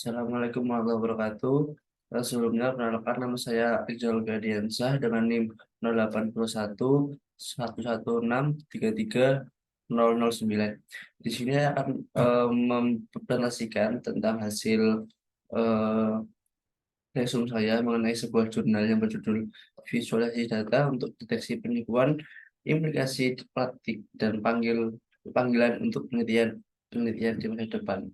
Assalamualaikum warahmatullahi wabarakatuh. Sebelumnya perkenalkan nama saya Rizal Gadiansah dengan NIM 0821 116 33 009. Di sini saya akan mempresentasikan tentang hasil eh, resume saya mengenai sebuah jurnal yang berjudul Visualisasi Data untuk Deteksi Penipuan, Implikasi Praktik dan Panggilan untuk Penelitian penelitian di masa depan.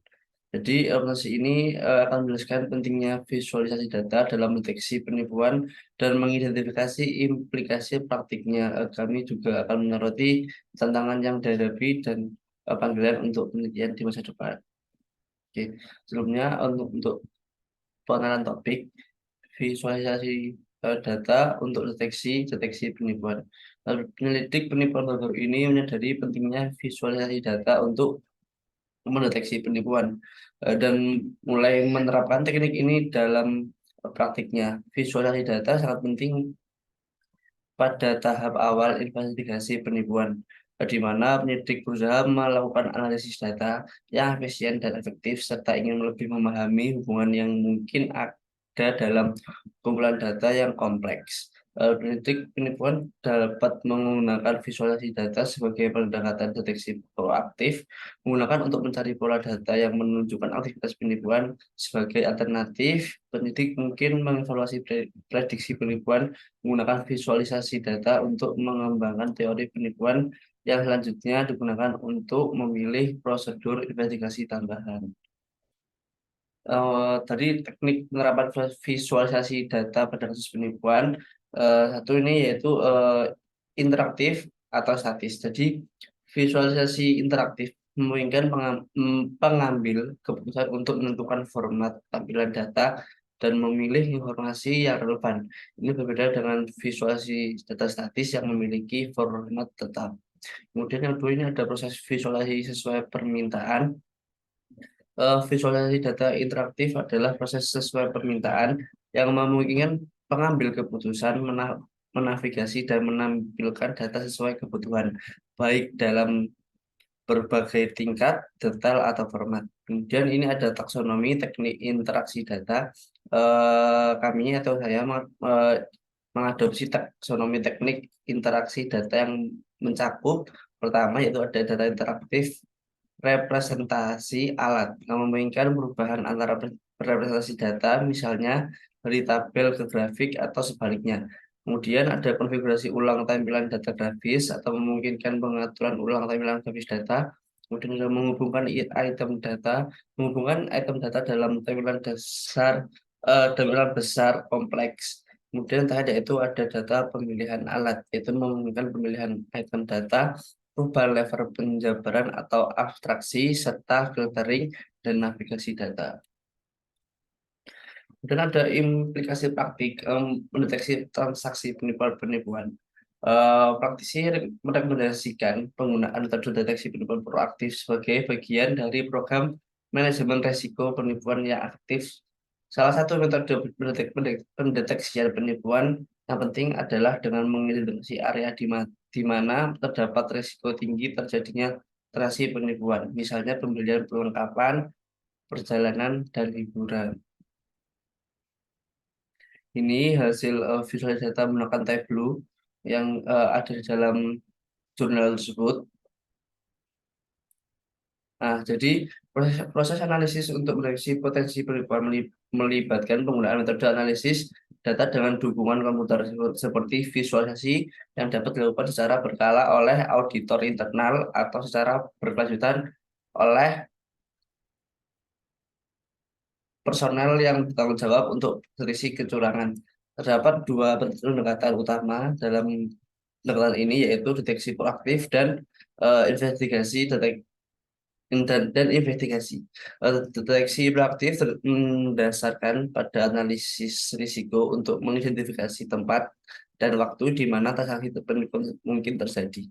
Jadi, presentasi ini akan menjelaskan pentingnya visualisasi data dalam mendeteksi penipuan dan mengidentifikasi implikasi praktiknya. Kami juga akan menyoroti tantangan yang dihadapi dan panggilan untuk penelitian di masa depan. Oke, sebelumnya untuk pengenalan topik visualisasi data untuk deteksi deteksi penipuan. Penyelidik penipuan baru ini menyadari pentingnya visualisasi data untuk mendeteksi penipuan dan mulai menerapkan teknik ini dalam praktiknya. Visualisasi data sangat penting pada tahap awal investigasi penipuan, di mana penyidik berusaha melakukan analisis data yang efisien dan efektif serta ingin lebih memahami hubungan yang mungkin ada dalam kumpulan data yang kompleks. Penyidik penipuan dapat menggunakan visualisasi data sebagai pendekatan deteksi proaktif, menggunakan untuk mencari pola data yang menunjukkan aktivitas penipuan. Sebagai alternatif, penyidik mungkin mengevaluasi prediksi penipuan menggunakan visualisasi data untuk mengembangkan teori penipuan yang selanjutnya digunakan untuk memilih prosedur investigasi tambahan. Tadi teknik penerapan visualisasi data pada kasus penipuan, satu ini yaitu interaktif atau statis. Jadi visualisasi interaktif memungkinkan pengambil keputusan untuk menentukan format tampilan data dan memilih informasi yang relevan. Ini berbeda dengan visualisasi data statis yang memiliki format tetap. Kemudian yang kedua ini ada proses visualisasi sesuai permintaan. Visualisasi data interaktif adalah proses sesuai permintaan yang memungkinkan pengambil keputusan menavigasi dan menampilkan data sesuai kebutuhan, baik dalam berbagai tingkat, detail, atau format. Kemudian ini ada taksonomi teknik interaksi data. Kami atau saya mengadopsi taksonomi teknik interaksi data yang mencakup pertama yaitu ada data interaktif representasi alat yang memungkinkan perubahan antara representasi data, misalnya dari tabel ke grafik atau sebaliknya. Kemudian ada konfigurasi ulang tampilan data grafis atau memungkinkan pengaturan ulang tampilan grafis data. Kemudian ada menghubungkan item data dalam tampilan besar kompleks. Kemudian tadi itu ada data pemilihan alat, yaitu memungkinkan pemilihan item data, perubahan level penjabaran atau abstraksi, serta filtering dan navigasi data. Dan ada implikasi praktik mendeteksi transaksi penipuan-penipuan. Praktisi merekomendasikan penggunaan metode deteksi penipuan proaktif sebagai bagian dari program manajemen risiko penipuan yang aktif. Salah satu metode pendeteksian penipuan yang penting adalah dengan mengidentifikasi area di mana terdapat risiko tinggi terjadinya transaksi penipuan, misalnya pembelian perlengkapan, perjalanan, dan hiburan. Ini hasil visualisasi data menggunakan Tableau yang ada di dalam jurnal tersebut. Nah, jadi proses analisis untuk mendeteksi potensi penipuan melibatkan penggunaan metode analisis data dengan dukungan komputer seperti visualisasi yang dapat dilakukan secara berkala oleh auditor internal atau secara berkelanjutan oleh personel yang bertanggung jawab untuk deteksi kecurangan. Terdapat dua pendekatan utama dalam pendekatan ini, yaitu deteksi proaktif dan investigasi dan investigasi. Deteksi proaktif mendasarkan pada analisis risiko untuk mengidentifikasi tempat dan waktu di mana transaksi penipuan mungkin terjadi.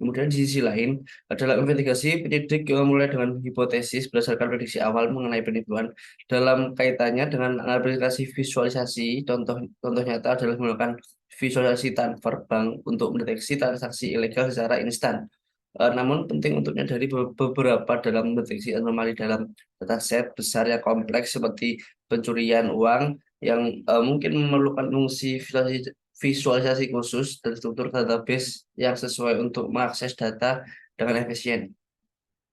Kemudian di sisi lain adalah investigasi penyidik yang mulai dengan hipotesis berdasarkan prediksi awal mengenai penipuan. Dalam kaitannya dengan aplikasi visualisasi, contoh nyata adalah menggunakan visualisasi transfer bank untuk mendeteksi transaksi ilegal secara instan. Namun penting untuk menyadari beberapa dalam mendeteksi anomali dalam dataset besar yang kompleks seperti pencurian uang yang mungkin memerlukan fungsi visualisasi khusus dan struktur database yang sesuai untuk mengakses data dengan efisien.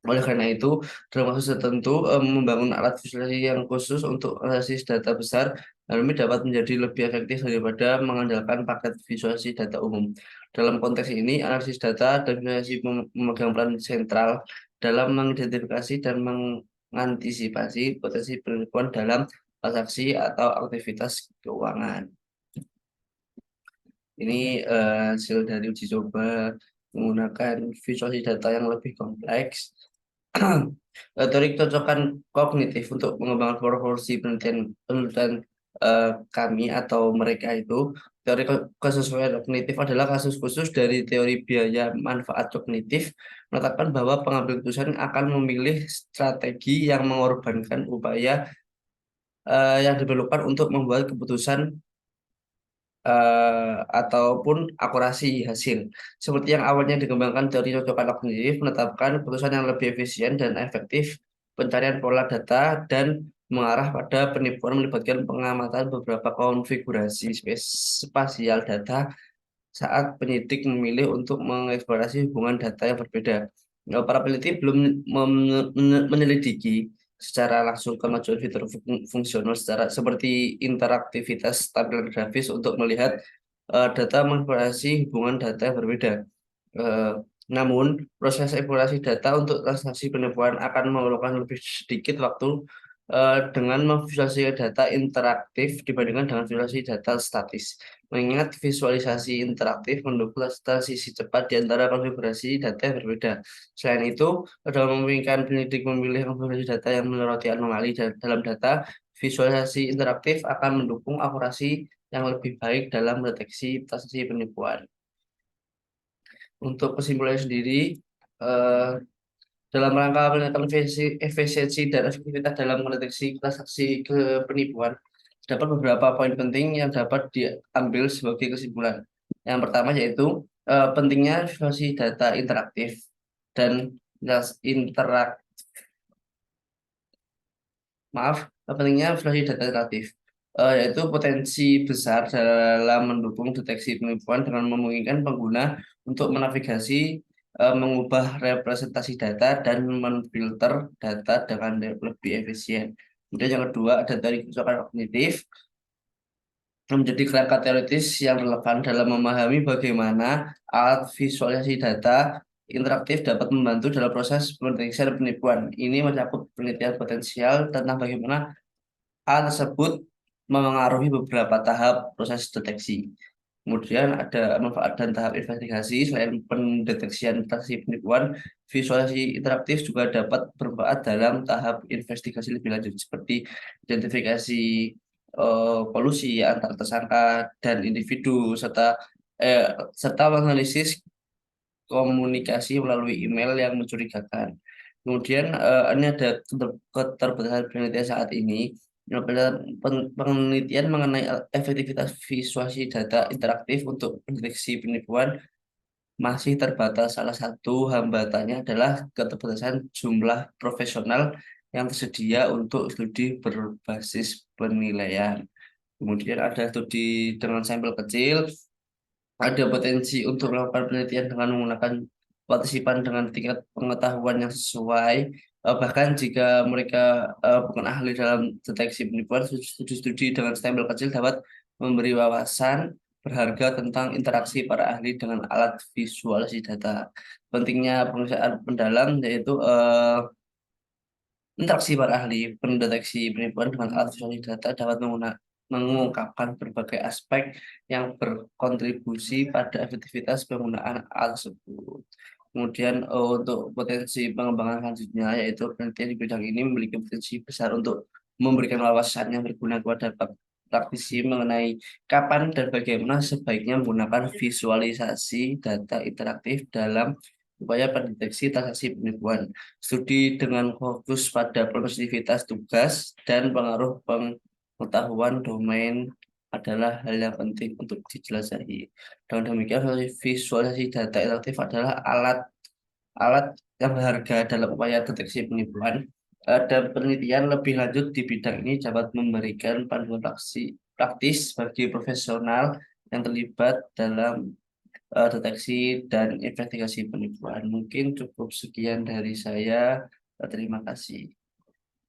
Oleh karena itu, dalam kasus tertentu, membangun alat visualisasi yang khusus untuk analisis data besar, hal ini dapat menjadi lebih efektif daripada mengandalkan paket visualisasi data umum. Dalam konteks ini, analisis data dan visualisasi memegang peran sentral dalam mengidentifikasi dan mengantisipasi potensi penipuan dalam transaksi atau aktivitas keuangan. Ini hasil dari uji coba menggunakan visualisasi data yang lebih kompleks. Teori kecocokan kognitif untuk mengembangkan proporsi penelitian penelitian kami atau mereka itu, teori kesesuaian kognitif adalah kasus khusus dari teori biaya manfaat kognitif, menetapkan bahwa pengambil keputusan akan memilih strategi yang mengorbankan upaya yang diperlukan untuk membuat keputusan ataupun akurasi hasil. Seperti yang awalnya dikembangkan teori cocokan kognitif, menetapkan keputusan yang lebih efisien dan efektif, pencarian pola data, dan mengarah pada penipuan melibatkan pengamatan beberapa konfigurasi spasial data saat penyidik memilih untuk mengeksplorasi hubungan data yang berbeda. Para peneliti belum menyelidiki secara langsung kemajuan fitur fungsional seperti interaktivitas tampilan grafis untuk melihat data mengeksplorasi hubungan data yang berbeda. Eh, Namun, proses eksplorasi data untuk transaksi penipuan akan memerlukan lebih sedikit waktu dengan memvisualisasi data interaktif dibandingkan dengan visualisasi data statis. Mengingat visualisasi interaktif mendukung transisi cepat di antara konfigurasi data yang berbeda. Selain itu, dalam memungkinkan penyidik memilih konfigurasi data yang menyoroti anomali dalam data, visualisasi interaktif akan mendukung akurasi yang lebih baik dalam mendeteksi transaksi penipuan. Untuk kesimpulannya sendiri, eh, dalam rangka meningkatkan efisiensi dan efektivitas dalam mendeteksi transaksi penipuan, terdapat beberapa poin penting yang dapat diambil sebagai kesimpulan. Yang pertama yaitu pentingnya visualisasi data interaktif dan interak maaf, pentingnya visualisasi data interaktif, yaitu potensi besar dalam mendukung deteksi penipuan dengan memungkinkan pengguna untuk menavigasi, mengubah representasi data, dan menfilter data dengan lebih efisien. Kemudian yang kedua ada dari kecocokan kognitif, menjadi kerangka teoritis yang relevan dalam memahami bagaimana alat visualisasi data interaktif dapat membantu dalam proses pendeteksian penipuan. Ini mencakup penelitian potensial tentang bagaimana hal tersebut memengaruhi beberapa tahap proses deteksi. Kemudian ada manfaat dan tahap investigasi. Selain pendeteksian transaksi penipuan, visualisasi interaktif juga dapat bermanfaat dalam tahap investigasi lebih lanjut seperti identifikasi kolusi antar tersangka dan individu serta menganalisis komunikasi melalui email yang mencurigakan. Kemudian ini ada keterbatasan penelitian saat ini. Penelitian mengenai efektivitas visualisasi data interaktif untuk mendeteksi penipuan masih terbatas. Salah satu hambatannya adalah keterbatasan jumlah profesional yang tersedia untuk studi berbasis penilaian. Kemudian ada studi dengan sampel kecil, ada potensi untuk melakukan penelitian dengan menggunakan partisipan dengan tingkat pengetahuan yang sesuai. Bahkan jika mereka bukan ahli dalam deteksi penipuan, studi-studi dengan stempel kecil dapat memberi wawasan berharga tentang interaksi para ahli dengan alat visualisasi data. Pentingnya pemeriksaan mendalam yaitu interaksi para ahli pendeteksi penipuan dengan alat visualisasi data dapat mengungkapkan berbagai aspek yang berkontribusi pada efektivitas penggunaan alat tersebut. Kemudian untuk potensi pengembangan selanjutnya yaitu penelitian di bidang ini memiliki potensi besar untuk memberikan wawasan yang berguna kepada praktisi mengenai kapan dan bagaimana sebaiknya menggunakan visualisasi data interaktif dalam upaya pendeteksi transaksi penipuan. Studi dengan fokus pada produktivitas tugas dan pengaruh pengetahuan domain adalah hal yang penting untuk dijelajahi. Dengan demikian, visualisasi data interaktif adalah alat alat yang berharga dalam upaya deteksi penipuan. Dan penelitian lebih lanjut di bidang ini dapat memberikan panduan praktis bagi profesional yang terlibat dalam deteksi dan investigasi penipuan. Mungkin cukup sekian dari saya. Terima kasih.